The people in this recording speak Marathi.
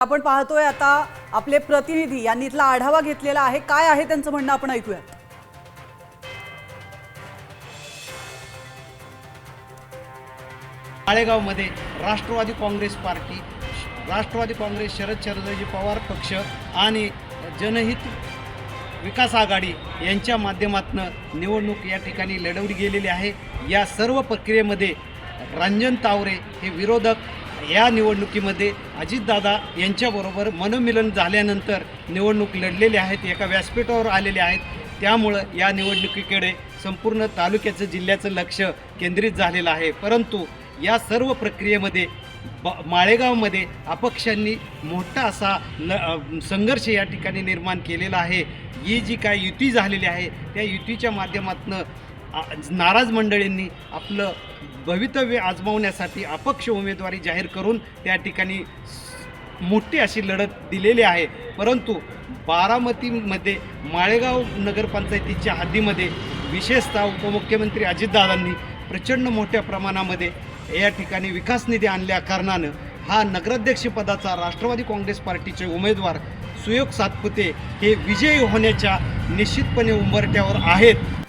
आपण पाहतोय आता आपले प्रतिनिधी यांनी इथला आढावा घेतलेला आहे। काय आहे त्यांचं म्हणणं आपण ऐकूया। माळेगावमध्ये राष्ट्रवादी काँग्रेस पार्टी, राष्ट्रवादी काँग्रेस, शरदचंद्रजी पवार पक्ष आणि जनहित विकास आघाडी यांच्या माध्यमातून निवडणूक या ठिकाणी लढवली गेलेली आहे। या सर्व प्रक्रियेमध्ये रंजन तावरे हे विरोधक या निवडणुकीमध्ये अजितदादा यांच्याबरोबर मनोमिलन झाल्यानंतर निवडणूक लढलेले आहेत, एका व्यासपीठावर आलेले आहेत। त्यामुळं या निवडणुकीकडे संपूर्ण तालुक्याचं, जिल्ह्याचं लक्ष केंद्रित झालेलं आहे। परंतु या सर्व प्रक्रियेमध्ये माळेगावमध्ये अपक्षांनी मोठा असा संघर्ष या ठिकाणी निर्माण केलेला आहे। ही जी काय युती झालेली आहे त्या युतीच्या माध्यमातून नाराज मंडळींनी आपलं भवितव्य आजमावण्यासाठी अपक्ष उमेदवारी जाहीर करून त्या ठिकाणी मोठी अशी लढत दिलेली आहे। परंतु बारामतीमध्ये माळेगाव नगरपंचायतीच्या हद्दीमध्ये विशेषतः उपमुख्यमंत्री अजितदादांनी प्रचंड मोठ्या प्रमाणामध्ये या ठिकाणी विकास निधी आणल्या कारणानं हा नगराध्यक्षपदाचा राष्ट्रवादी काँग्रेस पार्टीचे उमेदवार सुयोग सातपुते हे विजयी होण्याच्या निश्चितपणे उंबरठ्यावर आहेत।